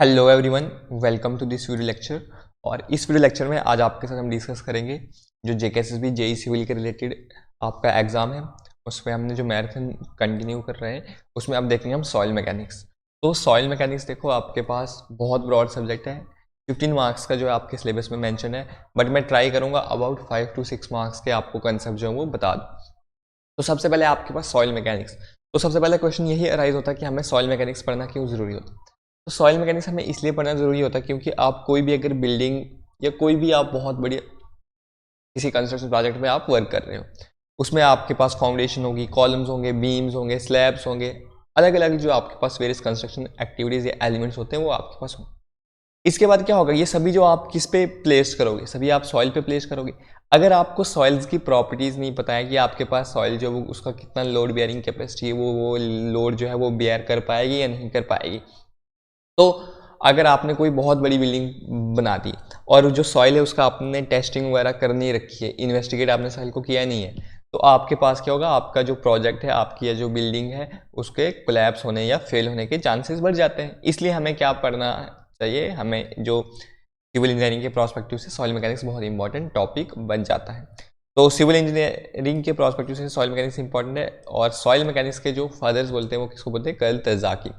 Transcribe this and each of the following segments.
Hello everyone, welcome to this video lecture. और इस video lecture में आज आपके साथ हम डिस्कस करेंगे जो जेकेएसएसबी जेई सिविल के रिलेटेड आपका एग्जाम है। उसमें हमने जो मैराथन कंटिन्यू कर रहे हैं उसमें अब देखेंगे हम सॉइल मैकेनिक्स। तो सॉइल मैकेनिक्स देखो आपके पास बहुत ब्रॉड सब्जेक्ट है, 15 मार्क्स का जो है आपके सिलेबस में मेंशन है, बट मैं ट्राई करूँगा अबाउट 5 to 6 मार्क्स के आपको कंसेप्ट जो है वो बता दूँ। तो सबसे पहले आपके पास सॉइल मैकेनिक्स। तो सबसे पहले क्वेश्चन यही अराइज होता है कि हमें सॉइल मैकेनिक्स पढ़ना क्यों ज़रूरी होता है। तो सॉइल मैकेनिक्स हमें इसलिए पढ़ना ज़रूरी होता है क्योंकि आप कोई भी अगर बिल्डिंग या कोई भी आप बहुत बड़ी किसी कंस्ट्रक्शन प्रोजेक्ट में आप वर्क कर रहे हो, उसमें आपके पास फाउंडेशन होगी, कॉलम्स होंगे, बीम्स होंगे, स्लैब्स होंगे, अलग अलग जो आपके पास वेरियस कंस्ट्रक्शन एक्टिविटीज़ या एलिमेंट्स होते हैं वो आपके पास होंगे। इसके बाद क्या होगा, ये सभी जो आप किस पे प्लेस करोगे, सभी आप सॉइल पे प्लेस करोगे। अगर आपको सॉइल्स की प्रॉपर्टीज़ नहीं पता है कि आपके पास सॉइल जो वो उसका कितना लोड बियरिंग कैपेसिटी है, वो लोड जो है वो बियर कर पाएगी या नहीं कर पाएगी। तो अगर आपने कोई बहुत बड़ी बिल्डिंग बना दी और जो सॉइल है उसका आपने टेस्टिंग वगैरह कर नहीं रखी है, इन्वेस्टिगेट आपने सॉइल को किया नहीं है, तो आपके पास क्या होगा, आपका जो प्रोजेक्ट है, आपकी या जो बिल्डिंग है, उसके कोलैप्स होने या फेल होने के चांसेस बढ़ जाते हैं। इसलिए हमें क्या पढ़ना चाहिए, हमें जो सिविल इंजीनियरिंग के प्रोस्पेक्टिव से सॉइल मैकेनिक्स बहुत इंपॉर्टेंट टॉपिक बन जाता है। तो सिविल इंजीनियरिंग के प्रोस्पेक्टिव से सॉइल मैकेनिक्स इंपॉर्टेंट है। और सॉइल मैकेनिक्स के जो फादर्स बोलते हैं वो किसको बोलते हैं, कर्ल तज़ाकी।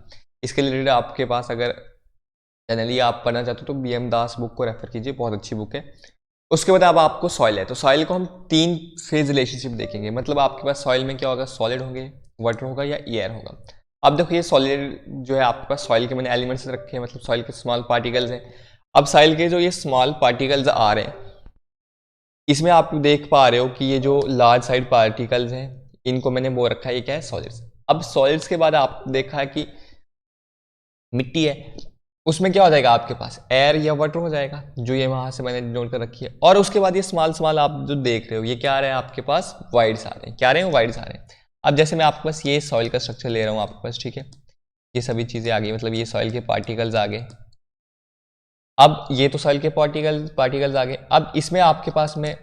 इसके रिलेटेड आपके पास अगर जनरली आप पढ़ना चाहते हो तो BM दास बुक को रेफर कीजिए, बहुत अच्छी बुक है। उसके बाद अब आपको सॉइल है, तो सॉइल को हम 3 फेज रिलेशनशिप देखेंगे। मतलब आपके पास सॉइल में क्या होगा, सॉलिड होंगे, वाटर होगा या एयर होगा। अब देखो ये सॉलिड जो है आपके पास सॉइल के मैंने एलिमेंट्स रखे हैं, मतलब सॉइल के स्मॉल पार्टिकल्स हैं। अब सॉइल के जो ये स्मॉल पार्टिकल्स आ रहे हैं, इसमें आप देख पा रहे हो कि ये जो लार्ज साइड पार्टिकल्स हैं इनको मैंने वो रखा है, ये क्या है, सॉलिड्स। अब सॉलिड्स के बाद आप देखा है कि मिट्टी है, उसमें क्या हो जाएगा आपके पास, एयर या वाटर हो जाएगा, जो ये वहां से मैंने नोट कर रखी है। और उसके बाद ये स्मॉल स्मॉल आप जो देख रहे हो ये क्या आ रहे हैं आपके पास, वाइड्स आ रहे हैं। क्या आ रहे हैं, वाइड्स आ रहे हैं। अब जैसे मैं आपके पास ये सॉइल का स्ट्रक्चर ले रहा हूँ आपके पास, ठीक है, ये सभी चीज़ें आ गई, मतलब ये सॉइल के पार्टिकल्स आ गए। अब ये तो सॉइल के पार्टिकल्स आ गए। अब इसमें आपके पास मैं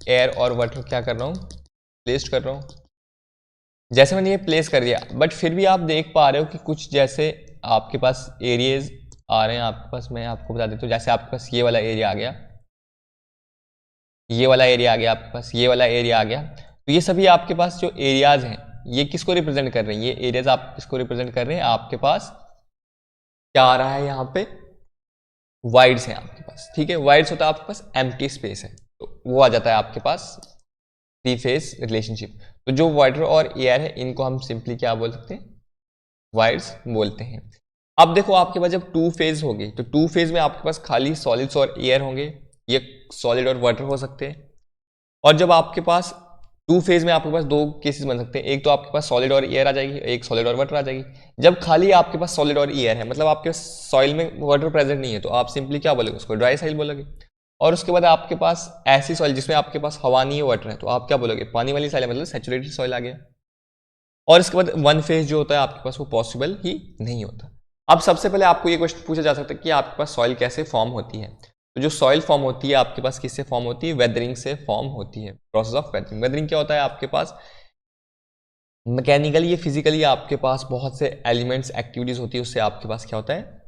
एयर और वाटर क्या कर रहा हूँ, प्लेस कर रहा हूँ। जैसे मैंने ये प्लेस कर दिया, बट फिर भी आप देख पा रहे हो कि कुछ जैसे आपके पास एरियाज आ रहे हैं आपके पास। मैं आपको बता देता हूँ, जैसे आपके पास ये वाला एरिया आ गया, ये वाला एरिया आ गया आपके पास, ये वाला एरिया आ गया। तो ये सभी आपके पास जो एरियाज हैं ये किसको रिप्रेजेंट कर रहे हैं, ये एरियाज आप किसको रिप्रेजेंट कर रहे हैं, आपके पास क्या आ रहा है यहाँ पे, वाइड्स हैं आपके पास, ठीक है। वाइड्स होता है आपके पास एम्प्टी स्पेस है, तो वो आ जाता है आपके पास 3 फेज रिलेशनशिप। तो जो वाटर और एयर है इनको हम सिंपली क्या बोल सकते हैं, वाइड्स बोलते हैं। अब देखो आपके पास जब 2 फेज होगी तो 2 फेज में आपके पास खाली सॉलिड्स और एयर होंगे, ये सॉलिड और वाटर हो सकते हैं। और जब आपके पास 2 फेज में आपके पास 2 केसेस बन सकते हैं, एक तो आपके पास सॉलिड और एयर आ जाएगी, एक सॉलिड और वाटर आ जाएगी। जब खाली आपके पास सॉलिड और एयर है, मतलब आपके सॉइल में वाटर प्रेजेंट नहीं है, तो आप सिंपली क्या बोलोगे, उसको ड्राई सॉइल बोलोगे। और उसके बाद आपके पास ऐसी सॉइल जिसमें आपके पास हवा नहीं है, वाटर है, तो आप क्या बोलोगे, पानी वाली सॉइल है, मतलब सैचुरेटेड सॉइल आ गया। और इसके बाद 1 फेज जो होता है आपके पास वो पॉसिबल ही नहीं होता। अब सबसे पहले आपको ये क्वेश्चन पूछा जा सकता है कि आपके पास सॉइल कैसे फॉर्म होती है। तो जो सॉइल फॉर्म होती है आपके पास किससे फॉर्म होती है, वेदरिंग से फॉर्म होती है, प्रोसेस ऑफ वेदरिंग। वेदरिंग क्या होता है आपके पास, मैकेनिकली या फिजिकली आपके पास बहुत से एलिमेंट्स एक्टिविटीज होती है, उससे आपके पास क्या होता है,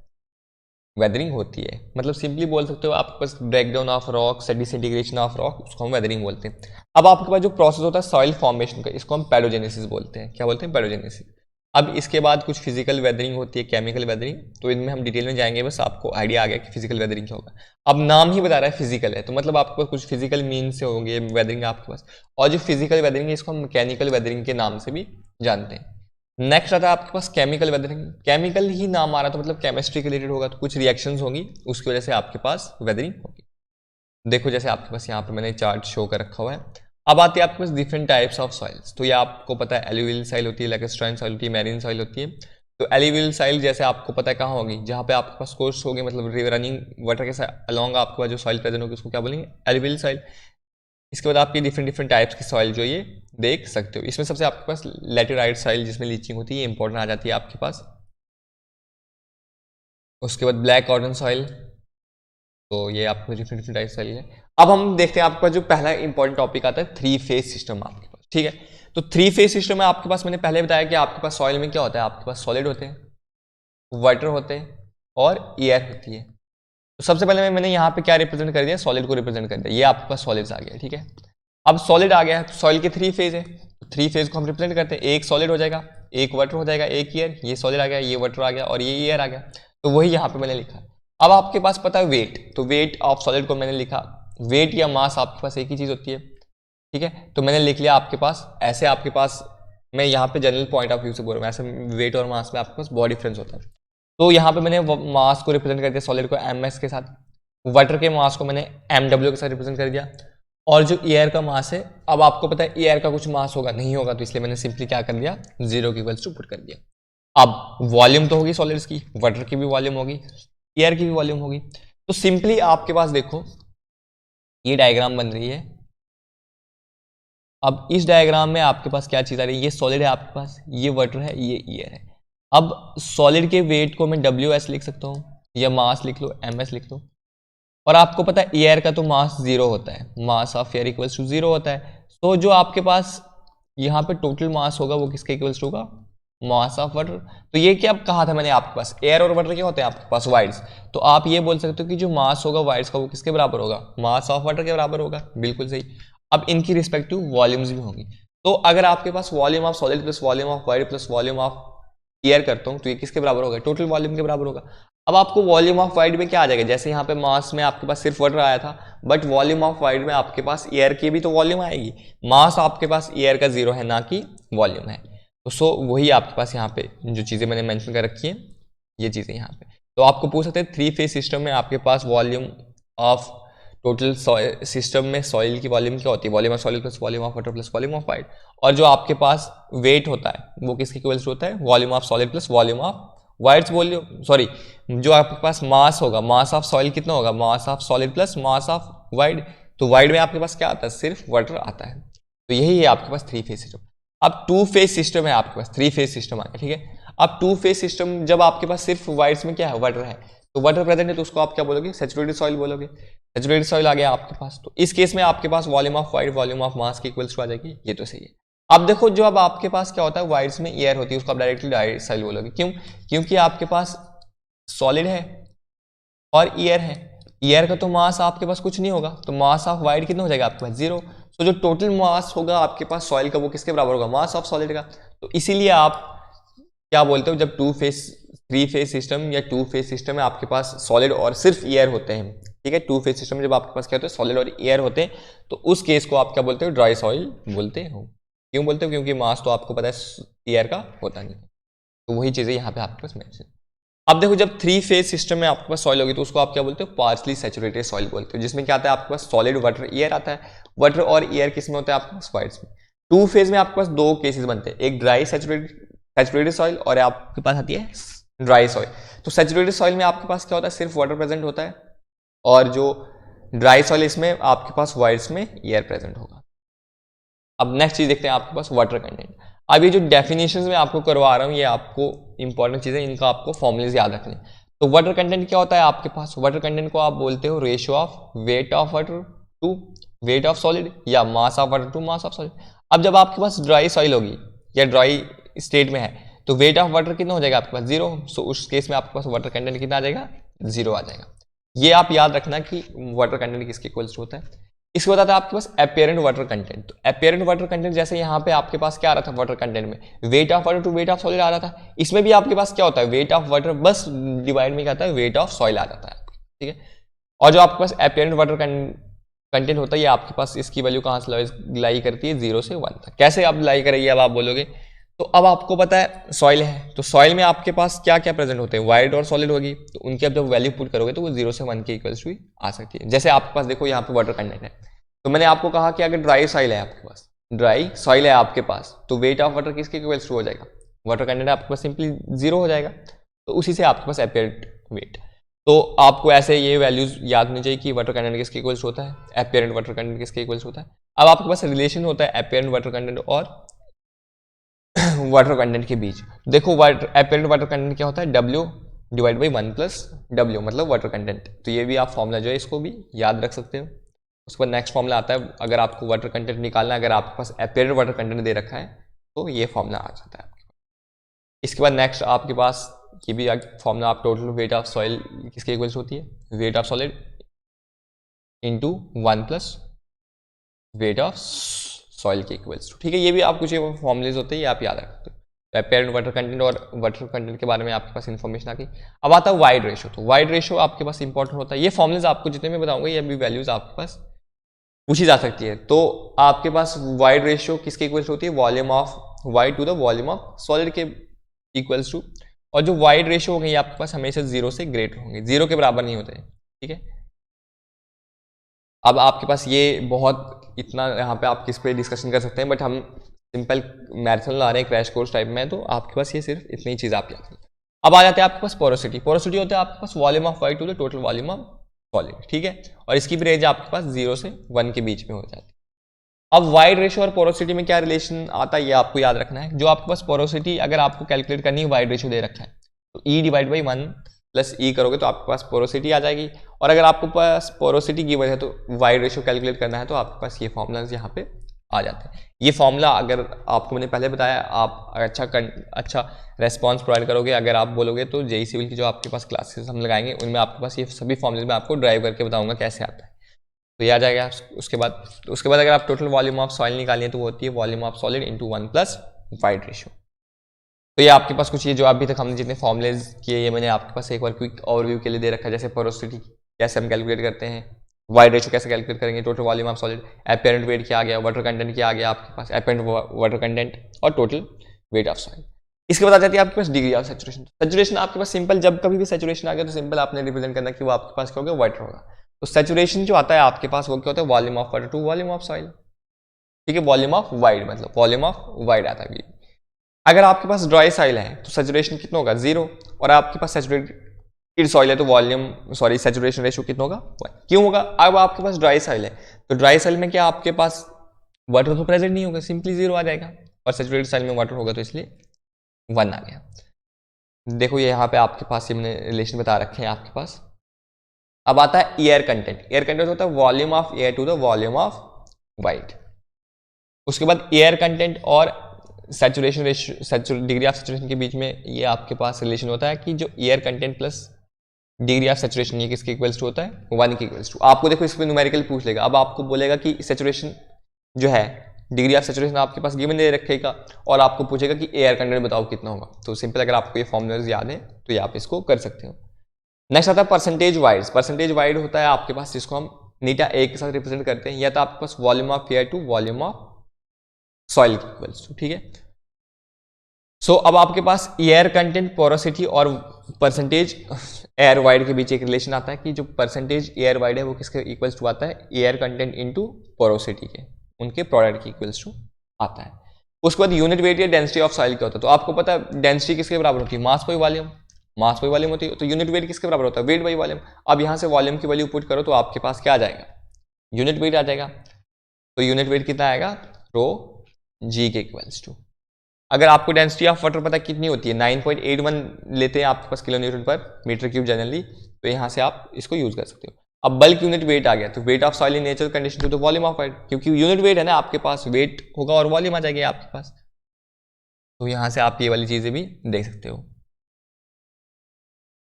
वेदरिंग होती है। मतलब सिंपली बोल सकते हो आपके पास breakdown of rock, disintegration of rock, उसको हम वेदरिंग बोलते हैं। अब आपके पास जो प्रोसेस होता है सॉइल फॉर्मेशन का, इसको हम पैडोजेनेसिस बोलते हैं। क्या बोलते हैं, पैडोजेनेसिस। अब इसके बाद कुछ फिजिकल वेदरिंग होती है, केमिकल वेदरिंग, तो इनमें हम डिटेल में जाएंगे, बस आपको आइडिया आ गया कि फिजिकल वेदरिंग क्या होगा। अब नाम ही बता रहा है फिजिकल है, तो मतलब आपके पास कुछ फिजिकल मीन से होंगे वेदरिंग आपके पास। और जो फिजिकल वेदरिंग है इसको हम मैकेनिकल वेदरिंग के नाम से भी जानते हैं। नेक्स्ट आता है आपके पास केमिकल वेदरिंग। केमिकल ही नाम आ रहा तो मतलब केमिस्ट्री के रिलेटेड होगा, तो कुछ रिएक्शंस होंगी उसकी वजह से आपके पास वेदरिंग होगी। देखो जैसे आपके पास यहाँ पे मैंने चार्ट शो कर रखा हुआ है। अब आती है आपके पास डिफरेंट टाइप्स ऑफ सॉइल्स। तो ये आपको पता है एलुवियल सॉइल होती है, लैक्स्ट्राइन सॉइल होती है, मैरीन सॉइल होती है। तो एलुवियल सॉइल जैसे आपको पता है कहाँ होगी, जहाँ पे आपके पास कोर्स होगी, मतलब रिवर रनिंग वाटर के साथ अलॉन्ग आपके पास जो सॉइल प्रेजेंट होगी उसको क्या बोलेंगे, एलुवियल सॉइल। इसके बाद आपकी डिफरेंट डिफरेंट टाइप्स की सॉइल जो ये देख सकते हो। इसमें सबसे आपके पास लैटेराइट सॉइल जिसमें लीचिंग होती है, ये इंपॉर्टेंट आ जाती है आपके पास। उसके बाद ब्लैक कॉर्डन सॉइल, तो ये आपको डिफरेंट डिफरेंट टाइप सॉइल है। अब हम देखते हैं आपके पास जो पहला इंपॉर्टेंट टॉपिक आता है 3 फेज सिस्टम आपके पास, ठीक है। तो 3 फेज सिस्टम में आपके पास मैंने पहले बताया कि आपके पास सॉइल में क्या होता है, आपके पास सॉलिड होते हैं, वाटर होते हैं और एयर होती है। तो सबसे पहले मैंने यहाँ पे क्या रिप्रेजेंट कर दिया, सॉलिड को रिप्रेजेंट कर दिया। ये आपके पास सॉलिड्स आ गया, ठीक है। अब सॉलिड आ गया है तो सॉइल के 3 फेज है, तो 3 फेज को हम रिप्रेजेंट करते हैं। एक सॉलिड हो जाएगा, एक वाटर हो जाएगा, एक एयर। ये सॉलिड आ गया, ये वाटर आ गया और ये एयर आ गया। तो वही यहाँ पे मैंने लिखा। अब आपके पास पता है वेट, तो वेट ऑफ सॉलिड को मैंने लिखा। वेट या मास आपके पास एक ही चीज होती है, ठीक है। तो मैंने लिख लिया आपके पास ऐसे। आपके पास मैं यहाँ पे जनरल पॉइंट ऑफ व्यू से बोल रहा हूँ, ऐसे वेट और मास में आपके पास बहुत डिफरेंस होता है। तो यहाँ पे मैंने मास को रिप्रेजेंट कर दिया सॉलिड को एमएस के साथ, वाटर के मास को मैंने एमडब्ल्यू के साथ रिप्रेजेंट कर दिया, और जो एयर का मास है, अब आपको पता है एयर का कुछ मास होगा नहीं होगा, तो इसलिए मैंने सिंपली क्या कर दिया, 0 के इक्वल्स टू पुट कर दिया। अब वॉल्यूम तो होगी सॉलिड्स की, वाटर की भी वॉल्यूम होगी, एयर की भी वॉल्यूम होगी। तो सिंपली आपके पास देखो ये डायग्राम बन रही है। अब इस डायग्राम में आपके पास क्या चीज आ रही है, ये सॉलिड है आपके पास, ये वाटर है, ये एयर है। अब सॉलिड के वेट को मैं WS लिख सकता हूँ, या मास लिख लो, MS लिख लो। और आपको पता है एयर का तो मास 0 होता है, mass of air equals to 0 होता है। तो जो आपके पास यहाँ पे टोटल मास होगा वो किसके इक्वल्स टू होगा, मास ऑफ वाटर। तो ये क्या कहा था मैंने आपके पास, एयर और वाटर क्या होते हैं आपके पास, वाइड्स। तो आप ये बोल सकते हो कि जो मास होगा वाइड्स का वो किसके बराबर होगा, मास ऑफ वाटर के बराबर होगा, बिल्कुल सही। अब इनकी रिस्पेक्टिव वॉल्यूम्स भी होंगी। तो अगर आपके पास volume of solid plus volume of void plus volume of air करता हूँ तो ये किसके बराबर होगा, टोटल वॉल्यूम के बराबर होगा। अब आपको वॉल्यूम ऑफ वाइड में क्या आ जाएगा, जैसे यहाँ पे मास में आपके पास सिर्फ वाटर आया था, बट वॉल्यूम ऑफ वाइड में आपके पास एयर की भी तो वॉल्यूम आएगी। मास आपके पास एयर का 0 है, ना कि वॉल्यूम है। तो सो वही आपके पास यहाँ पे जो चीज़ें मैंने मेंशन कर रखी है, ये चीज़ें यहाँ पे। तो आपको पूछ सकते हैं 3 फेज सिस्टम में आपके पास वॉल्यूम ऑफ टोटल सिस्टम में सॉइल की वॉल्यूम क्या होती है, volume of soil plus volume of water plus volume of wide. और जो आपके पास वेट होता है वो किसके इक्वल्स होता है, volume of solid plus volume of wides volume, sorry, जो आपके पास मास होगा, मास ऑफ सॉइल कितना होगा, मास of solid plus mass of wide. तो वाइड में आपके पास क्या आता है, सिर्फ वाटर आता है। तो यही है आपके पास 3 फेज सिस्टम। अब 2 फेज सिस्टम है आपके पास, 3 फेज सिस्टम आ गया, ठीक है। अब 2 फेज सिस्टम जब आपके पास सिर्फ वाइड्स में क्या है, वाटर है, तो वाटर प्रेजेंट है, तो उसको आप क्या बोलोगे, सैचुरेटेड सॉइल बोलोगे। सैचुरेटेड सॉइल आ गया आपके पास, तो इस केस में आपके पास volume of void volume of mass की इक्वल्स टू आ जाएगी, ये तो सही है। अब देखो जो अब आपके पास क्या होता है, वाइड्स में एयर होती है, उसको आप डायरेक्टली डायरेक्ट सॉइल बोलोगे। क्यों, क्योंकि आपके पास सॉलिड है और एयर है। एयर का तो मास आपके पास कुछ नहीं होगा, तो मास ऑफ वाइड कितना हो जाएगा आपके पास, 0। तो जो टोटल मास होगा आपके पास सॉइल का वो किसके बराबर होगा, मास ऑफ सॉलिड का। तो इसीलिए आप क्या बोलते हो, जब 3 फेज सिस्टम या 2 फेज सिस्टम में आपके पास सॉलिड और सिर्फ एयर होते हैं, ठीक है। 2 फेज सिस्टम में जब आपके पास क्या होता है, सॉलिड और एयर होते हैं, तो उस केस को आप क्या बोलते हो, ड्राई सॉइल बोलते हो। क्यों बोलते हो, क्योंकि मास तो आपको पता है एयर का होता नहीं। तो वही चीज़ें यहाँ पे आपके पास मेंशन। अब देखो जब 3 फेज सिस्टम में आपके पास सॉइल होगी तो उसको आप क्या बोलते हो, पार्शली सैचुरेटेड सॉइल बोलते हो, जिसमें क्या आता है आपके पास सॉलिड वाटर एयर आता है। वाटर और एयर किस में होता है आपके पास, वाइड्स में। 2 फेज में आपके पास 2 केसेस बनते हैं, एक ड्राई सैचुरेटेड सॉइल और आपके पास आती है ड्राई सॉइल। तो सैचुरेटेड सॉइल में आपके पास क्या होता है, सिर्फ वाटर प्रेजेंट होता है, और जो ड्राई सॉइल इसमें आपके पास वाइड्स में एयर प्रेजेंट होगा। अब नेक्स्ट चीज देखते हैं आपके पास वाटर कंटेंट। अब ये जो डेफिनेशन में आपको करवा रहा हूँ ये आपको इंपॉर्टेंट चीज़ें, इनका आपको फॉर्मूलेज याद रखने। तो वाटर कंटेंट क्या होता है आपके पास, वाटर कंटेंट को आप बोलते हो ratio of weight of water to weight of solid, या mass of water to mass of solid. अब जब आपके पास ड्राई सॉइल होगी या ड्राई स्टेट में है तो वेट ऑफ वाटर कितना हो जाएगा आपके पास, 0। सो उस केस में आपके पास वाटर कंटेंट कितना आ जाएगा, 0 आ जाएगा। ये आप याद रखना कि वाटर कंटेंट किसके इक्वल्स होता है। इसके बाद आता है आपके पास एपियरेंट वाटर कंटेंट। तो एपियरेंट वाटर कंटेंट जैसे यहाँ पे आपके पास क्या आ रहा था, वाटर कंटेंट में weight of water to weight of soil आ रहा था, इसमें भी आपके पास क्या होता है, वेट ऑफ वाटर बस डिवाइड में क्या आता है, वेट ऑफ सॉइल आ जाता है, ठीक है। और जो आपके पास एपियरेंट वाटर कंटेंट होता है ये आपके पास इसकी वैल्यू कहाँ से लाई करती है, 0 से 1 तक। कैसे आप लाई करेंगे अब आप बोलोगे, तो अब आपको पता है सॉइल है, तो सॉइल में आपके पास क्या क्या प्रेजेंट होते हैं, वाइड और सॉलिड होगी, तो उनकी आप जब वैल्यू पुट करोगे तो वो 0 से 1 के इक्वल्स भी आ सकती है। जैसे आपके पास देखो यहाँ पे वाटर कंटेंट है, तो मैंने आपको कहा कि अगर ड्राई सॉइल है आपके पास, ड्राई सॉइल है आपके पास, तो वेट ऑफ वाटर किसके इक्वल्स टू हो जाएगा, वाटर कंटेंट आपके पास सिंपली 0 हो जाएगा। तो उसी से आपके पास एपियरेंट वेट। तो आपको ऐसे ये वैल्यूज याद होनी चाहिए कि वाटर कंटेंट किसके इक्वल्स होता है, एपियरेंट वाटर कंटेंट किसके इक्वल्स होता है। अब आपके पास रिलेशन होता है एपियरेंट वाटर कंटेंट और वाटर कंटेंट के बीच। देखो एपियरेंट वाटर कंटेंट क्या होता है, W divide by 1 plus W, मतलब वाटर कंटेंट। तो ये भी आप फॉर्मूला जो है इसको भी याद रख सकते हो। उसके बाद नेक्स्ट फॉर्मूला आता है, अगर आपको वाटर कंटेंट निकालना है, अगर आपके पास एपियरेंट वाटर कंटेंट दे रखा है तो ये फॉर्मूला आ जाता है आपके पास। इसके बाद नेक्स्ट आपके पास ये भी फॉर्मूला आप टोटल वेट ऑफ सॉइल किसके इक्वल्स होती है, weight of solid into 1 plus wait of soil के इक्वल्स टू। ठीक है, ये भी आप कुछ फॉर्मुलेज होते हैं, ये आप याद रख सकते हो। एपेरेंट वाटर कंटेंट और वाटर कंटेंट के बारे में आपके पास इन्फॉर्मेशन आ गई। अब आता है वाइड रेशो। तो वाइड रेशो आपके पास इंपॉर्टेंट होता है। ये फॉर्मुलेज आपको जितने मैं बताऊंगा ये अभी वैल्यूज आपके पास पूछी जा सकती है। तो आपके पास वाइड रेशो किसके इक्वल्स होती है, volume of void to the volume of solid के इक्वल्स टू। और जो वाइड रेशो होंगे आपके पास हमेशा 0 से ग्रेटर होंगे, 0 के बराबर नहीं होते। ठीक है, अब आपके पास ये बहुत इतना यहाँ पे आप किस पे डिस्कशन कर सकते हैं, बट हम सिंपल मैराथन ला रहे हैं क्रैश कोर्स टाइप में, तो आपके पास ये सिर्फ इतनी चीज़ आप याद रखें। अब आ जाते हैं आपके पास पोरोसिटी। पोरोसिटी होता है आपके पास volume of void to the total volume of solid. ठीक है, और इसकी भी रेंज आपके पास 0 से 1 के बीच में हो जाती है। अब वाइड रेशो और पोरोसिटी में क्या रिलेशन आता है ये आपको याद रखना है। जो आपके पास पोरोसिटी अगर आपको कैलकुलेट करनी है, वाइड रेशो दे रखा है, तो E divide by 1 plus E करोगे तो आपके पास पोरोसिटी आ जाएगी। और अगर आपके पास पोरोसिटी गिवन है तो वाइड रेशो कैलकुलेट करना है, तो आपके पास ये फॉर्मूलाज यहाँ पे आ जाते हैं। ये फॉर्मूला अगर आपको मैंने पहले बताया, आप अच्छा रेस्पॉन्स प्रोवाइड करोगे, अगर आप बोलोगे तो जेई सिविल की जो आपके पास क्लासेस हम लगाएंगे उनमें आपके पास ये सभी फॉर्मूले मैं आपको ड्राइव करके बताऊंगा कैसे आता है, तो ये आ जाएगा। उसके बाद अगर आप टोटल वॉल्यूम ऑफ सॉइल निकालें तो वो होती है volume of solid into 1 plus wide ratio. तो ये आपके पास कुछ ये जो अभी तक हमने जितने फॉर्मुलेज किए ये मैंने आपके पास एक बार क्विक ओवरव्यू के लिए दे रखा है। जैसे पोरोसिटी कैसे हम कैलकुलेट करते हैं, वाइड रेशो कैसे कैलकुलेट करेंगे, total volume of solid, apparent weight क्या आ गया, वाटर कंटेंट क्या आ गया आपके पास, एपेरेंट वाटर कंटेंट और टोटल वेट ऑफ सॉइल। इसके बाद आ जाती है आपके पास डिग्री ऑफ सैचुरेशन। सैचुरेशन आपके पास सिंपल, जब कभी भी सैचुरेशन आ गया तो सिंपल आपने रिप्रेजेंट करना कि वो आपके पास क्या होगा, वाटर होगा। तो सैचुरेशन जो आता है आपके पास वो क्या होता है, volume of water to volume of soil. ठीक है, वॉल्यूम ऑफ वाइड मतलब वॉल्यूम ऑफ वाइड आता है। अगर आपके पास ड्राई सॉइल है तो सैचुरेशन कितना होगा, 0, और आपके पास सैचुरेटेड सॉइल है तो सैचुरेशन रेशियो कितना होगा, 1। क्यों होगा, अब आपके पास ड्राई सॉइल है तो ड्राई सॉइल में क्या आपके पास वाटर तो प्रेजेंट नहीं होगा, सिंपली 0 आ जाएगा, और सैचुरेटेड सॉइल में वाटर होगा तो इसलिए 1 आ गया। देखो ये यहाँ पे आपके पास ये मैंने रिलेशन बता रखे हैं आपके पास। अब आता है एयर कंटेंट। एयर कंटेंट होता है volume of air to the volume of void. उसके बाद एयर कंटेंट और saturation ratio, degree of saturation के बीच में ये आपके पास रिलेशन होता है कि जो air content plus degree of saturation ये किसके इक्वल्स टू होता है, 1 के इक्वल्स टू। आपको देखो इसमें न्यूमेरिकल पूछ लेगा। अब आपको बोलेगा कि सैचुरेशन जो है, डिग्री ऑफ सैचुरेशन आपके पास गिवन दे रखेगा और आपको पूछेगा कि एयर कंटेंट बताओ कितना होगा। तो सिंपल अगर आपको ये फॉर्मूलाज याद है तो ये आप इसको कर सकते हो। नेक्स्ट आता है परसेंटेज वाइड। परसेंटेज वाइड होता है आपके पास जिसको हम नीटा ए के साथ रिप्रेजेंट करते हैं, या तो आपके पास volume of air to volume of soil के इक्वल्स टू। ठीक है, सो अब आपके पास एयर कंटेंट, पोरोसिटी और परसेंटेज एयर वाइड के बीच एक रिलेशन आता है कि जो परसेंटेज एयर वाइड है वो किसके इक्वल्स टू आता है, एयर कंटेंट इनटू पोरोसिटी के, उनके प्रोडक्ट के इक्वल्स टू आता है। उसके बाद यूनिट वेट या डेंसिटी ऑफ सॉइल क्या होता है, तो आपको पता है डेंसिटी किसके बराबर होती है, mass by volume. Mass by volume होती है, तो यूनिट वेट किसके बराबर होता है, वेट बाई वॉल्यूम। अब यहाँ से वॉल्यूम की वैल्यू पुट करो तो आपके पास क्या आ जाएगा, यूनिट वेट आ जाएगा। तो यूनिट वेट कितना आएगा, रो जी के इक्वल्स टू। अगर आपको डेंसिटी ऑफ वाटर पता कितनी होती है, 9.81 लेते हैं आपके पास किलो न्यूटन पर मीटर क्यूब जनरली, तो यहाँ से आप इसको यूज कर सकते हो। अब बल्क यूनिट वेट आ गया, तो weight of soil in natural condition to the volume of void, क्योंकि यूनिट वेट है ना आपके पास, वेट होगा और वॉल्यूम आ जाएगी आपके पास। तो यहाँ से आप ये वाली चीजें भी देख सकते हो।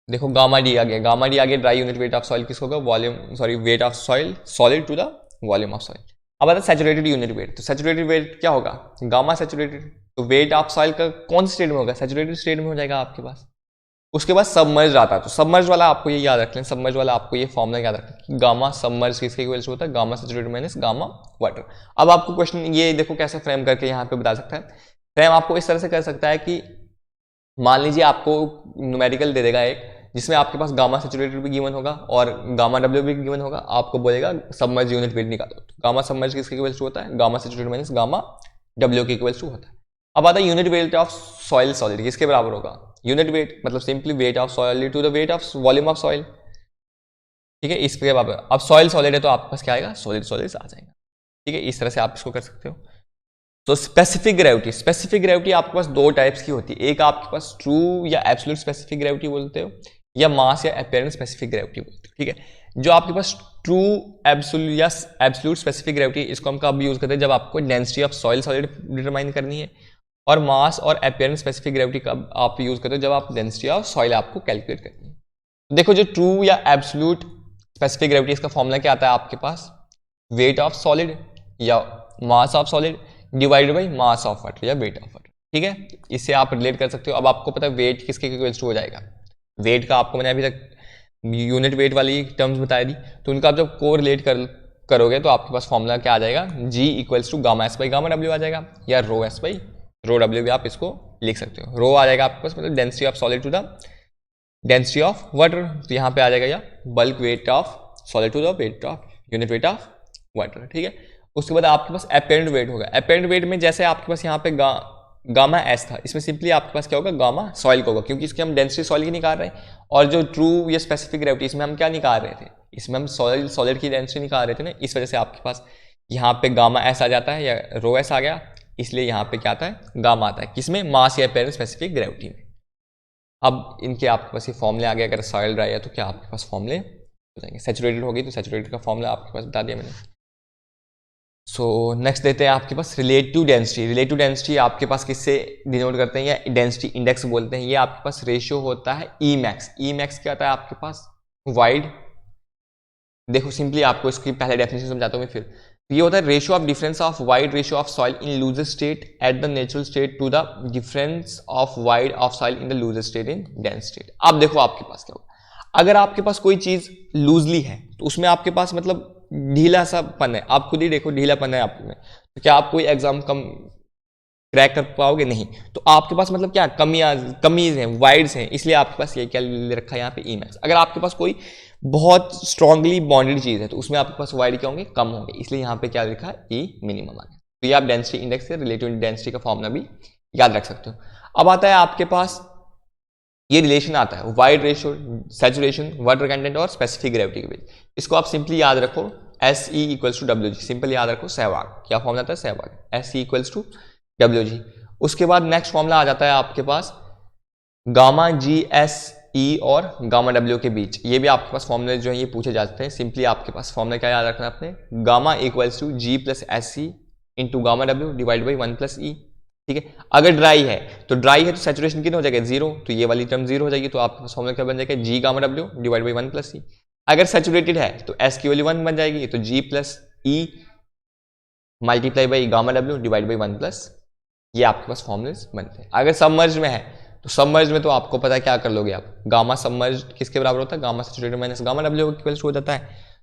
देखो गामा डी आ गया, गामा डी आ गया, dry unit weight of soil किसको होगा, volume weight of soil solid to the volume of soil. अब आता है सैचुरेटेड यूनिट वेट। तो सैचुरेटेड वेट क्या होगा, गामा सैचुरेटेड। तो वेट ऑफ सॉइल का कौन से स्टेट में होगा, सैचुरेटेड स्टेट में हो जाएगा आपके पास। उसके बाद सबमर्ज आता है, तो सबमर्ज वाला आपको ये याद रख लें, सबमर्ज वाला आपको ये फॉर्मूला याद रखें कि गामा सबमर्ज किसके इक्वल होता है, gamma saturated minus gamma water. अब आपको क्वेश्चन ये देखो कैसे फ्रेम करके यहाँ पे बता सकता है। फ्रेम आपको इस तरह से कर सकता है कि मान लीजिए आपको न्यूमेरिकल दे देगा एक, जिसमें आपके पास गामा सैचुरेटेड भी गिवन होगा और गामा डब्ल्यू भी गिवन होगा। आपको बोलेगा सबमर्ज यूनिट वेट निकालो, तो गामा सबमर्ज किसके इक्वल टू होता है, gamma saturated minus gamma W के इक्वल टू होता है। अब आता है unit weight of soil solid किसके बराबर होगा, यूनिट वेट मतलब simply weight of soil to the weight of volume of soil. ठीक है, इसके बराबर। अब सॉइल सॉलिड है तो आपके पास क्या आएगा, सॉलिड सॉलिड आ जाएगा। ठीक है, इस तरह से आप इसको कर सकते हो। तो स्पेसिफिक ग्रेविटी, स्पेसिफिक ग्रेविटी आपके पास दो टाइप्स की होती है, एक आपके पास ट्रू या एब्सोल्यूट स्पेसिफिक ग्रेविटी बोलते हो, या मास या अपेरेंट स्पेसिफिक ग्रेविटी बोलते हो। ठीक है, जो आपके पास ट्रू एब्सोल्यूट या एब्सोल्यूट स्पेसिफिक ग्रेविटी, इसको हम कब यूज करते हैं, जब आपको density of soil solid determine करनी है और मास और अपीयरेंस स्पेसिफिक ग्रेविटी कब आप यूज करते हो, जब आप डेंसिटी ऑफ सॉइल आपको कैलकुलेट करनी है। देखो जो ट्रू या एब्सोल्यूट स्पेसिफिक ग्रेविटी, इसका फॉर्मूला क्या आता है आपके पास, वेट ऑफ सॉलिड या mass of solid divided by mass of water या वेट ऑफ वाटर। ठीक है, इससे आप रिलेट कर सकते हो। अब आपको पता है वेट किसके इक्वल्स टू हो जाएगा, वेट का आपको मैंने अभी तक यूनिट वेट वाली टर्म्स बताई दी, तो उनका आप जब को रिलेट करोगे तो आपके पास फॉर्मूला क्या आ जाएगा, G equals to gamma S by gamma W आ जाएगा, या rho S by rho W भी आप इसको लिख सकते हो। रो आ जाएगा आपके पास मतलब density of solid to the density of water, तो यहाँ पे आ जाएगा या bulk weight of solid to the weight of unit weight of water. ठीक है, उसके बाद आपके पास अपेरेंट वेट होगा। अपेरेंट वेट में जैसे आपके पास यहाँ पे गामा एस था, इसमें सिंपली आपके पास क्या होगा, गामा सॉइल का होगा, क्योंकि इसकी हम डेंसिटी सॉइल की निकाल रहे हैं। और जो ट्रू या स्पेसिफिक ग्रेविटी, इसमें हम क्या निकाल रहे थे, इसमें हम सॉलिड की डेंसिटी निकाल रहे थे ना, इस वजह से आपके पास यहाँ पे गामा एस आ जाता है या रो एस आ गया, इसलिए यहाँ पे क्या आता है, गामा आता है। किसमें, मास या अपेरेंट स्पेसिफिक ग्रेविटी में। अब इनके आपके पास ये फॉर्मूले आ गए, अगर सॉइल ड्राई है तो क्या आपके पास फॉर्मूले हो जाएंगे। सैचुरेटेड होगी तो सैचुरेटेड का फॉर्मूला आपके पास बता दिया मैंने। सो नेक्स्ट देते हैं आपके पास रिलेटिव डेंसिटी। रिलेटिव डेंसिटी आपके पास किससे डिनोट करते हैं, या डेंसिटी इंडेक्स बोलते हैं। ये आपके पास रेशियो होता है ई मैक्स। ई मैक्स क्या आता है आपके पास, वाइड, देखो सिंपली आपको इसकी पहले डेफिनेशन समझाता हूँ मैं फिर। ये होता है ratio of difference of void ratio of soil in looser state at the natural state to the difference of void of soil in the looser state in dense state. अब देखो आपके पास क्या होगा, अगर आपके पास कोई चीज लूजली है तो उसमें आपके पास मतलब ढीला सा पन है, आप खुद ही देखो ढीला पन है आप में, तो क्या आप कोई एग्जाम कम क्रैक कर पाओगे, नहीं। तो आपके पास मतलब क्या कमीज हैं, वाइड्स हैं, इसलिए आपके पास ये क्या ले रखा है यहाँ पे ई मैक्स। अगर आपके पास कोई बहुत स्ट्रांगली बॉन्डेड चीज है तो उसमें आपके पास वाइड क्या होंगे, कम होंगे, इसलिए यहाँ पे क्या लिखा है, ई मिनिमम आ गया। तो ये आप डेंसिटी इंडेक्स से रिलेटिव डेंसिटी का फॉर्मूला भी याद रख सकते हो। अब आता है आपके पास ये रिलेशन आता है void ratio, saturation, water content और स्पेसिफिक ग्रेविटी के बीच। इसको आप सिंपली याद रखो, S E equals to W G, simple याद रखो सहवाग। क्या फॉर्मूला आता है, Sehwag, S E equals to W G. उसके बाद नेक्स्ट फॉर्मूला आ जाता है आपके पास गामा जी एस ई और गामा डब्ल्यू के बीच। ये भी आपके पास फॉर्मूले जो है ये पूछे जाते हैं। सिंपली आपके पास फॉर्मूला क्या याद रखना है आपने, gamma equals to G plus S C into gamma W divide by 1 plus E. ठीक है, अगर ड्राई है तो सैचुरेशन कितना हो जाएगा, जीरो, तो ये वाली टर्म जीरो हो जाएगी, तो आपके पास फॉर्मूला क्या बन जाएगा, G gamma W divide by 1 plus E. अगर सैचुरेटेड है तो एस की वैल्यू 1 बन जाएगी, तो G plus E multiply by gamma W divide by 1 plus, ये आपके पास फॉर्मूलेस बनते हैं। अगर सबमर्ज में है तो सबमर्ज में तो आपको पता है क्या कर लोगे आप, गामा सबमर्ज किसके बराबर होता है, gamma saturated minus gamma W equals हो जाता है,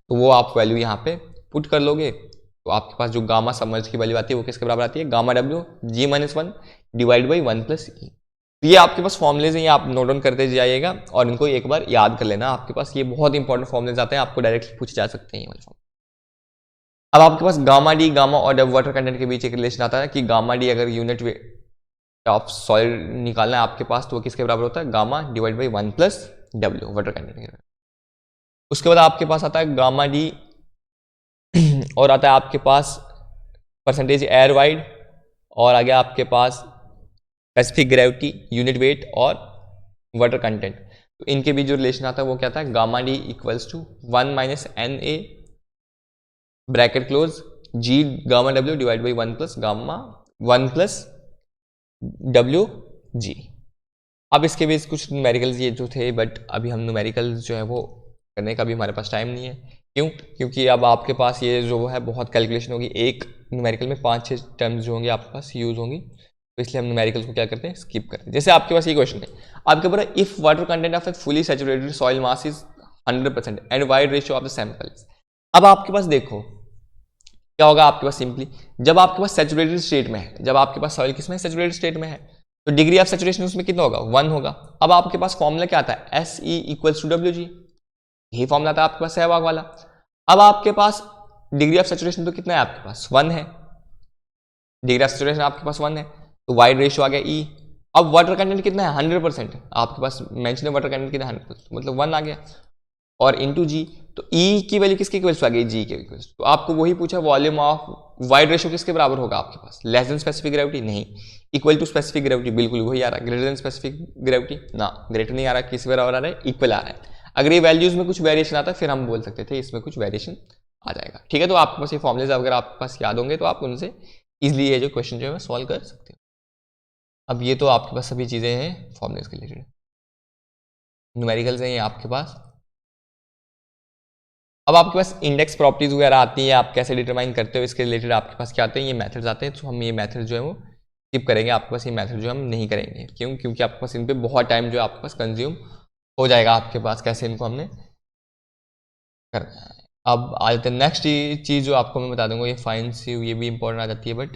तो वो आप वैल्यू यहाँ पे पुट कर लोगे, तो आपके पास जो गामा सबमर्ज की वैल्यू आती है वो किसके बराबर आती है, gamma W G minus 1 divide by 1 plus E. ये आपके पास फॉर्मुलेज हैं, ये आप नोट डाउन करते जाइएगा और इनको एक बार याद कर लेना। आपके पास ये बहुत इंपॉर्टेंट फॉर्मुलेज आते हैं, आपको डायरेक्टली पूछे जा सकते हैं ये वाले फॉर्मूले। अब आपके पास गामा डी, गामा और वाटर कंटेंट के बीच एक रिलेशन आता है कि गामा डी अगर यूनिट वेट ऑफ सॉइल निकालना है आपके पास तो वो किसके बराबर होता है, gamma divide by 1 plus W water content. उसके बाद आपके पास आता है गामा डी और आता है आपके पास परसेंटेज एयर वाइड, और आ गया आपके पास स्पेसिफिक ग्रेविटी, यूनिट वेट और वाटर कंटेंट। तो इनके बीच जो रिलेशन आता है वो क्या आता है, gamma D equals to 1 minus N A bracket close G gamma W divide by 1 plus gamma 1 plus W G. अब इसके बीच कुछ न्यूमेरिकल्स ये जो थे, बट अभी हम न्यूमेरिकल्स जो है वो करने का भी हमारे पास टाइम नहीं है। क्यों, क्योंकि अब आपके पास ये जो है बहुत कैलकुलेशन होगी, एक न्यूमेरिकल में 5-6 टर्म्स जो होंगे आपके पास यूज होंगी, तो इसलिए हम न्यूमेरिकल्स को क्या करते हैं, स्किप करते हैं। जैसे आपके पास ये क्वेश्चन है आपके ऊपर, if water content of A fully saturated soil mass is 100% and wide ratio of the samples. अब आपके पास देखो क्या होगा, आपके पास सिंपली जब आपके पास सैचुरेटेड स्टेट में है, जब आपके पास सॉइल किसमें सैचुरेटेड स्टेट में है, तो डिग्री ऑफ सैचुरेशन उसमें कितना होगा, 1 होगा। अब आपके पास फॉर्मूला क्या आता है, S E equals to W G, यही फॉर्मूला आता है आपके पास सहवाग वाला। अब आपके पास डिग्री ऑफ सैचुरेशन तो कितना है आपके पास, 1 है, डिग्री ऑफ सैचुरेशन आपके पास 1 है, तो वाइड रेशियो आ गया ई। अब वाटर कंटेंट कितना है, 100%, आपके पास मेंशन है वाटर कंटेंट कितना है, 100%, मतलब 1 आ गया, और इंटू जी, तो ई की वैल्यू किसके इक्वल्स आ गई, जी के इक्वल्स। तो आपको वही पूछा वॉल्यूम ऑफ वाइड रेशियो किसके बराबर होगा आपके पास, लेस देन स्पेसिफिक ग्रेविटी, नहीं, इक्वल टू स्पेसिफिक ग्रेविटी, बिल्कुल वही आ रहा है, ग्रेटर देन स्पेसिफिक ग्रेविटी ना, ग्रेटर नहीं आ रहा, किस बराबर आ रहा है, इक्वल आ रहा है। अगर ये वैल्यूज में कुछ वेरिएशन आता है फिर हम बोल सकते थे इसमें कुछ वेरिएशन आ जाएगा। ठीक है, तो आपके पास ये फॉर्मुलेज अगर आपके पास याद होंगे तो आप उनसे इजिली ये जो क्वेश्चन जो है सॉल्व कर सकते हो। अब ये तो आपके पास सभी चीज़ें हैं फॉर्मूलेस के रिलेटेड, न्यूमेरिकल्स हैं ये आपके पास। अब आपके पास इंडेक्स प्रॉपर्टीज वगैरह आती है, आप कैसे डिटरमाइन करते हो इसके रिलेटेड आपके पास क्या आते हैं, ये मेथड्स आते हैं। तो हम ये मेथड जो है वो स्किप करेंगे, आपके पास ये मेथड जो हम नहीं करेंगे। क्यों? क्योंकि आपके पास इन पे बहुत टाइम जो आपके पास कंज्यूम हो जाएगा आपके पास, कैसे इनको हमने करना है। अब आ जाते हैं नेक्स्ट चीज़ जो आपको मैं बता दूंगा, ये फाइन सी, ये भी इंपॉर्टेंट आ जाती है। बट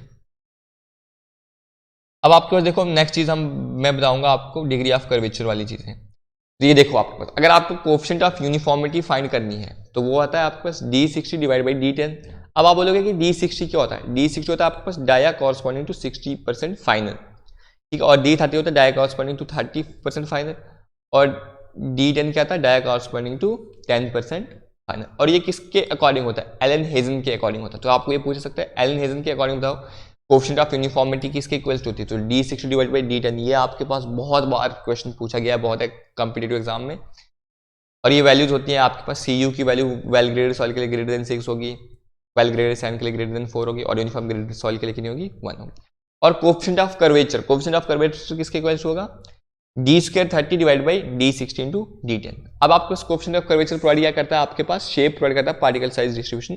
अब आपके पास देखो नेक्स्ट चीज़ मैं बताऊंगा आपको डिग्री ऑफ कर्वेचर वाली चीज़ें। तो ये देखो आपके पास अगर आपको कोएफिशिएंट ऑफ यूनिफॉर्मिटी फाइंड करनी है तो वो आता है आपके पास D60 डिवाइड बाई D10। अब आप बोलोगे कि D60 क्या होता है? D60 होता है आपके पास डाया कॉरस्पॉन्डिंग टू 60% फाइनल, ठीक है, और D30 होता है डाया कॉरस्पॉन्डिंग टू 30% फाइनल, और D10 क्या था? Dia corresponding to 10% final. और ये किसके अकॉर्डिंग होता है? एलन हेजन के अकॉर्डिंग होता है। तो आपको ये पूछ सकते हैं एलन हेजन के अकॉर्डिंग बताओ कोएफिशिएंट ऑफ यूनिफॉर्मिटी किसके इक्वल्स होती है? तो D60 डिवाइड बाई D10। ये आपके पास बहुत बार क्वेश्चन पूछा गया है बहुत है कॉम्पिटिटिव एग्जाम में। और ये वैल्यूज होती हैं आपके पास, CU की वैल्यू वेल ग्रेडेड सॉइल के लिए ग्रेटर देन 6 होगी, वेल ग्रेडेड सैंड के लिए ग्रेटर देन 4 होगी, और यूनिफॉर्म ग्रेडेड सॉइल के लिए कितनी होगी? 1 होगी। और कोएफिशिएंट ऑफ कर्वेचर किसके इक्वल्स होगा? D² 30 divide by D60 into D10। अब आपको कोएफिशिएंट ऑफ कर्वेचर प्रोवाइड क्या करता है? आपके पास शेप प्रोवाइड करता है पार्टिकल साइज डिस्ट्रीब्यूशन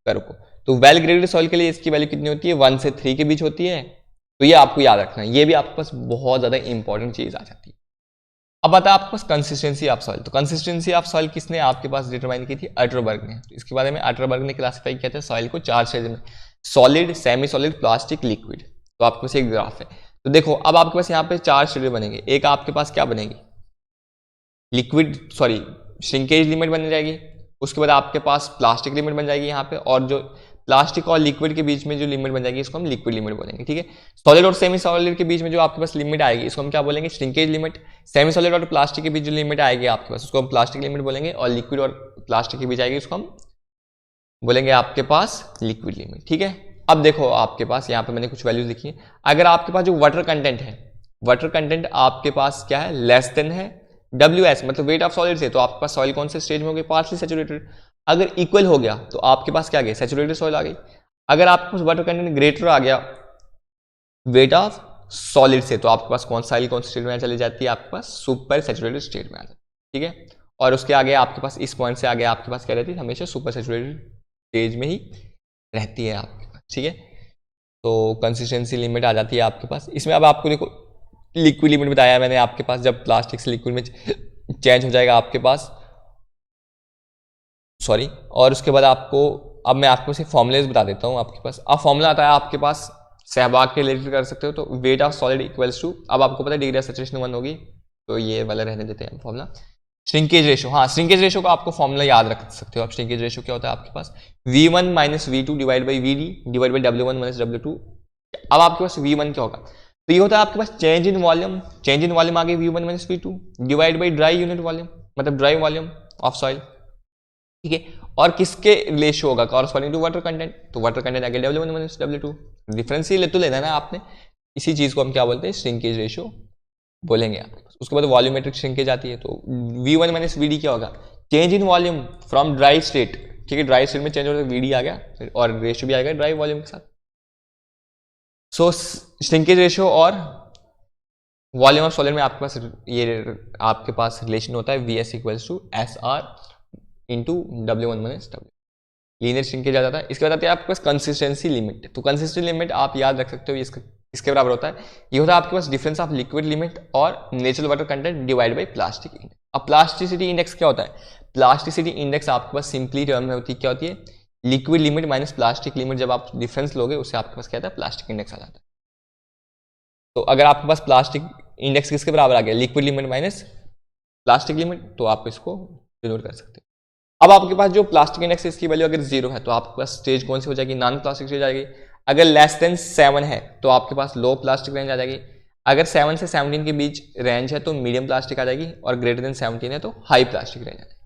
कर्व को। तो वेल ग्रेडेड सॉइल के लिए इसकी वैल्यू कितनी होती है? 1 से 3 के बीच होती है। तो ये आपको याद रखना है, ये भी आपके पास बहुत ज्यादा इंपॉर्टेंट चीज आ जाती है। अब आता है आपके पास कंसिस्टेंसी ऑफ सॉइल। तो कंसिस्टेंसी ऑफ सॉइल किसने आपके पास डिटरमाइन की थी? अटरबर्ग ने। तो इसके बारे में अटरबर्ग ने क्लासिफाई किया था सॉइल को 4 स्टेज में, solid, semi solid, plastic, liquid. तो आपके पास एक ग्राफ है। तो देखो अब आपके पास यहाँ पे 4 स्टेज बनेंगे। एक आपके पास क्या बनेगी? लिक्विड सॉरी श्रिंकेज लिमिट बन जाएगी। उसके बाद आपके पास प्लास्टिक लिमिट बन जाएगी यहाँ पे, और जो प्लास्टिक और लिक्विड के बीच में जो लिमिट बन जाएगी इसको हम लिक्विड लिमिट बोलेंगे, ठीक है। सॉलिड और सेमी सॉलिड के बीच में जो आपके पास लिमिट आएगी इसको हम क्या बोलेंगे? Shrinkage limit. सेमी सॉलिड और प्लास्टिक के बीच जो लिमिट आएगी आपके पास उसको हम प्लास्टिक लिमिट बोलेंगे, और लिक्विड और प्लास्टिक के बीच आएगी उसको हम बोलेंगे आपके पास लिक्विड लिमिट, ठीक है। अब देखो आपके पास यहाँ पे मैंने कुछ वैल्यूज लिखी है। अगर आपके पास जो वाटर कंटेंट है, वाटर कंटेंट आपके पास क्या है? लेस देन है WS, मतलब वेट ऑफ सॉलिड से, तो आपके पास सॉइल कौन से स्टेज में होगी? Partially saturated. अगर इक्वल हो गया तो आपके पास क्या आ गया? सैचुरेटेड सॉइल आ गई। अगर आपके पास वाटर कंटेंट ग्रेटर आ गया वेट ऑफ सॉलिड से, तो आपके पास कौन से स्टेज में चली जाती है? आपके पास सुपर सैचुरेटेड स्टेज में आ जाती है, ठीक है। और उसके आगे आपके पास इस पॉइंट से आगे आपके पास क्या रहती है? हमेशा सुपर सैचुरेटेड स्टेज में ही रहती है आपके पास, ठीक है। तो कंसिस्टेंसी लिमिट आ जाती है आपके पास इसमें। अब आपको देखो लिक्विड लिमिट बताया मैंने आपके पास, जब प्लास्टिक से लिक्विड में चेंज हो जाएगा आपके पास, सॉरी। और उसके बाद आपको अब मैं आपको सिर्फ फॉर्मुलेज बता देता हूँ आपके पास। अब फॉर्मूला आता है आपके पास सहवाग के रिलेटेड कर सकते हो। तो weight of solid equals to, अब आपको पता है डिग्री ऑफ सैचुरेशन 1 होगी, तो ये वाला रहने देते हैं फॉर्मूला। श्रिंकेज रेशो, हाँ श्रिंकेज रेशो को आपको फॉर्मूला याद रख सकते हो आप। श्रिंकेज रेशो क्या होता है आपके पास? V1 minus V2 divide by VD divide by W1 minus W2। अब आपके पास V1 क्या होगा? तो ये होता है आपके पास change in volume, change in volume आगे V1 minus V2 divide by dry unit volume, मतलब ड्राई वॉल्यूम ऑफ सॉइल, ठीक है। और किसके रेशो होगा? Corresponding to water content. तो वाटर कंटेंट आगे W1 माइनस W2, डिफरेंस ही तो लेना है ना आपने। इसी चीज को हम क्या बोलते हैं? श्रिंकेज रेशो बोलेंगे आपके पास। उसके बाद वॉल्यूमेट्रिक श्रिंकेज आती है। तो V1 माइनस VD क्या होगा? Change in volume from dry state, ठीक है, ड्राई स्टेट में चेंज हो तो VD आ गया, और रेशो भी आएगा ड्राई वॉल्यूम के साथ। सो श्रिंकेज रेशो और वॉल्यूम ऑफ सॉलिड में आपके पास ये आपके पास रिलेशन होता है VS equals to SR into W1 minus W। Linear shrinkage आ जाता है। इसके बाद आती है आपके पास कंसिस्टेंसी लिमिट। तो कंसिस्टेंसी लिमिट आप याद रख सकते हो, इसके बराबर होता है, ये होता है आपके पास डिफरेंस ऑफ लिक्विड लिमिट और natural water content divide by plastic index. अब प्लास्टिसिटी इंडेक्स क्या होता है? प्लास्टिसिटी इंडेक्स आपके पास सिंपली टर्म में होती है, क्या होती है? Liquid limit minus plastic limit. जब आप डिफरेंस लोगे उससे आपके पास क्या आता है? प्लास्टिक इंडेक्स आ जाता है। तो अगर आपके पास प्लास्टिक इंडेक्स किसके बराबर आ गया? Liquid limit minus plastic limit, तो आप इसको डिनोट कर सकते हो। अब आपके पास जो प्लास्टिक इंडेक्स है इसकी वैल्यू अगर 0 है तो आपके पास स्टेज कौन सी हो जाएगी? नॉन प्लास्टिक स्टेज आ जाएगी। अगर लेस देन 7 है तो आपके पास लो प्लास्टिक रेंज आ जाएगी। अगर 7 से 17 के बीच रेंज है तो मीडियम प्लास्टिक आ जाएगी, और ग्रेटर देन 17 है तो हाई प्लास्टिक रेंज आ जाएगी।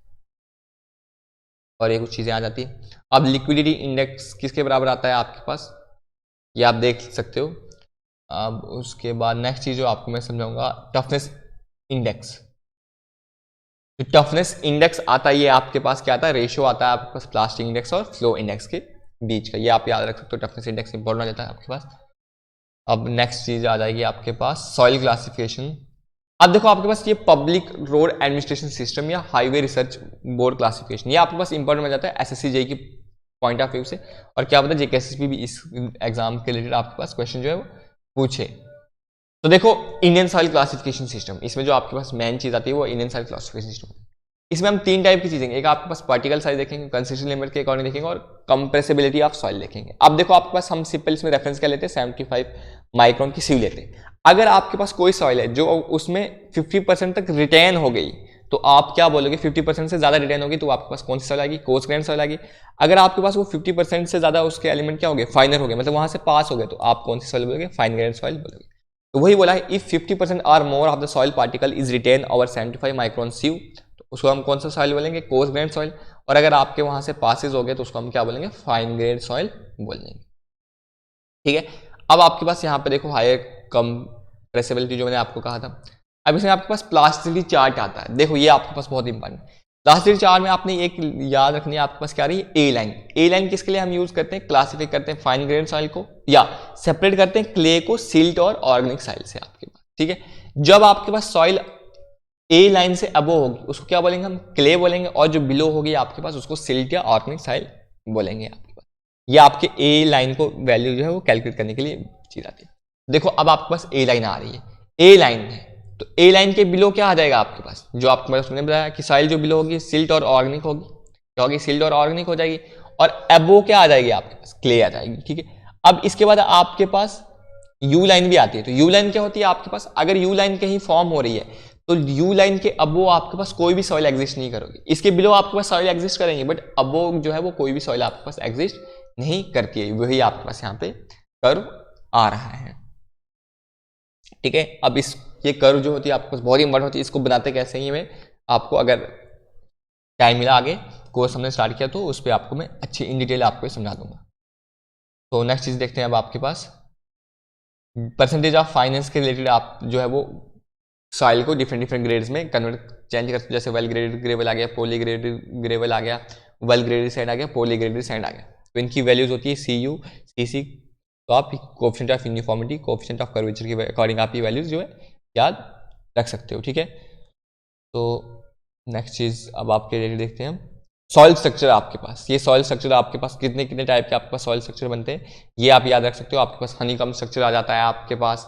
और ये कुछ चीजें आ जाती है। अब लिक्विडिटी इंडेक्स किसके बराबर आता है आपके पास? ये आप देख सकते हो। अब उसके बाद नेक्स्ट चीज जो आपको मैं समझाऊंगा, टफनेस इंडेक्स। तो टफनेस इंडेक्स आता है, ये आपके पास क्या आता है? रेशियो आता है आपके पास प्लास्टिक इंडेक्स और फ्लो इंडेक्स के बीच का। ये आप याद रख सकते हो, टफनेस इंडेक्स इंपॉर्टेंट आ जाता है आपके पास। अब नेक्स्ट चीज आ जाएगी आपके पास सॉइल क्लासिफिकेशन। अब देखो आपके पास ये पब्लिक रोड एडमिनिस्ट्रेशन सिस्टम या हाईवे रिसर्च बोर्ड क्लासिफिकेशन, ये आपके पास इंपॉर्टेंट हो जाता है एसएससी जेई की पॉइंट ऑफ व्यू से, और क्या पता जेकेएसएसबी भी इस एग्जाम के रिलेटेड आपके पास क्वेश्चन जो है वो पूछे। तो देखो इंडियन सॉइल क्लासिफिकेशन सिस्टम, इसमें जो आपके पास मेन चीज आती है वो इंडियन सॉइल क्लासिफिकेशन सिस्टम। इसमें हम 3 टाइप की चीजें, एक आपके पास पार्टिकल साइज देखेंगे, कंसिस्टेंसी लिमिट के अकॉर्डिंग देखेंगे, और कंप्रेसिबिलिटी ऑफ सॉइल देखेंगे। अब देखो आपके पास हम सिंपल इसमें रेफरेंस क्या लेते हैं, 75 माइक्रोन की सीव लेते हैं। अगर आपके पास कोई सॉइल है जो उसमें 50% तक रिटेन हो गई, तो आप क्या बोलोगे, 50% से ज्यादा रिटेन होगी तो आपके पास कौन सी सॉइल आएगी, कोर्स ग्रेन सॉइल आएगी। अगर आपके पास वो 50% से ज्यादा उसके एलिमेंट क्या हो गए, फाइनर हो गए, मतलब वहां से पास हो गए, तो आप कौन सी सॉइल बोलोगे, फाइन ग्रेन सॉइल बोलोगे। तो वही बोला है, if 50% or more of the soil particle is retained over 75 micron sieve, तो उसको हम कौन सा सॉइल बोलेंगे, कोर्स ग्रेन सॉइल। और अगर आपके वहां से पासिस हो गए तो उसको हम क्या बोलेंगे, फाइन ग्रेन सॉइल बोलेंगे। ठीक है, अब आपके पास यहाँ पे देखो हायर कंप्रेसिबिलिटी जो मैंने आपको कहा था। अब इसमें आपके पास प्लास्टिसिटी चार्ट आता है, देखो ये आपके पास बहुत इंपॉर्टेंट। प्लास्टिसिटी चार्ट में आपने एक याद रखनी है, आपके पास क्या रही है, ए लाइन। ए लाइन किसके लिए हम यूज करते हैं, क्लासिफाई करते हैं फाइन ग्रेन सॉइल को, या सेपरेट करते हैं क्ले को सिल्ट और ऑर्गेनिक सॉइल से आपके पास। ठीक है, जब आपके पास सॉइल ए लाइन से अबो होगी उसको क्या बोलेंगे, हम क्ले बोलेंगे, और जो बिलो होगी आपके पास उसको सिल्ट या ऑर्गेनिक सॉइल बोलेंगे आपके पास। ये आपके ए लाइन को वैल्यू जो है वो कैलकुलेट करने के लिए चीज आती है। देखो अब आपके पास ए लाइन आ रही है, ए लाइन है, तो ए लाइन के बिलो क्या आ जाएगा आपके पास, जो आपके पास मैंने बताया कि सॉइल जो बिलो होगी सिल्ट और ऑर्गेनिक होगी, क्या होगी, सिल्ट और ऑर्गेनिक हो जाएगी, और अबो क्या आ जाएगी आपके पास, क्ले आ जाएगी। ठीक है, अब इसके बाद आपके पास यू लाइन भी आती है। तो यू लाइन क्या होती है आपके पास, अगर यू लाइन कहीं फॉर्म हो रही है तो यू लाइन के अबो आपके पास कोई भी सॉइल एग्जिस्ट नहीं करोगी, इसके बिलो आपके पास सॉइल एग्जिस्ट करेंगे, बट अबो जो है वो कोई भी सॉइल आपके पास एग्जिस्ट नहीं करती है, वही आपके पास यहाँ पे कर्व आ रहा है। ठीक है, अब इस ये कर्व जो होती है आपके पास बहुत इंपॉर्टेंट होती है, इसको बनाते कैसे ही मैं आपको अगर टाइम मिला आगे कोर्स हमने स्टार्ट किया तो उस पर आपको मैं अच्छी इन डिटेल आपको समझा दूंगा। तो नेक्स्ट चीज देखते हैं अब आपके पास परसेंटेज ऑफ फाइनेंस के रिलेटेड आप जो है वो सॉइल को डिफरेंट ग्रेड्स में कन्वर्ट चेंज करते, जैसे वेल ग्रेडेड ग्रेवल आ गया, पॉली ग्रेडेड ग्रेवल आ गया, वेल ग्रेडेड सैंड आ गया, पॉली ग्रेडेड सैंड आ गया। तो इनकी वैल्यूज होती है CU CC। तो आप coefficient of uniformity, coefficient of curvature के अकॉर्डिंग आप ये वैल्यूज जो है याद रख सकते हो। ठीक है, तो नेक्स्ट चीज अब आपके रिलेटेड देखते हैं हम सॉइल स्ट्रक्चर। आपके पास ये सॉइल स्ट्रक्चर आपके पास कितने टाइप के आपके पास सॉइल स्ट्रक्चर बनते हैं, ये आप याद रख सकते हो। आपके पास हनीकॉम्ब स्ट्रक्चर आ जाता है, आपके पास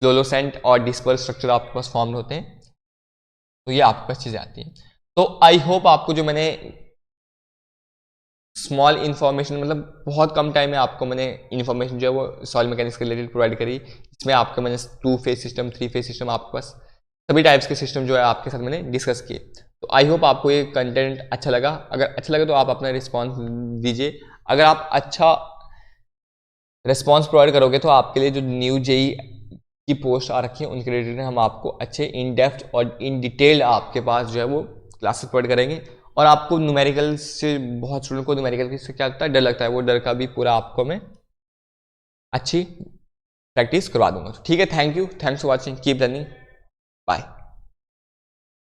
फ्लोरोसेंट और डिस्पर्स स्ट्रक्चर आपके पास फॉर्म होते हैं। तो ये आपके पास चीजें आती हैं। तो आई होप आपको जो मैंने स्मॉल इन्फॉर्मेशन, मतलब बहुत कम टाइम में आपको मैंने इन्फॉर्मेशन जो है वो सॉइल मैकेनिक्स के रिलेटेड प्रोवाइड करी, इसमें आपको मैंने 2 फेज सिस्टम, 3 फेज सिस्टम, आपके पास सभी टाइप्स के सिस्टम जो है आपके साथ मैंने डिस्कस किए। तो आई होप आपको ये कंटेंट अच्छा लगा। अगर अच्छा लगा तो आप अपना रिस्पॉन्स दीजिए। अगर आप अच्छा रिस्पॉन्स प्रोवाइड करोगे तो आपके लिए जो न्यू जेई की पोस्ट आ रखी है उनके रिलेटेड हम आपको अच्छे इन डेप्थ और इन डिटेल आपके पास जो है वो क्लासेस प्रोवाइड करेंगे। और आपको न्यूमेरिकल से, बहुत स्टूडेंट को न्यूमेरिकल से क्या लगता है, डर लगता है, वो डर का भी पूरा आपको मैं अच्छी प्रैक्टिस करवा दूंगा। ठीक है, thank you, thanks for watching, keep learning, bye.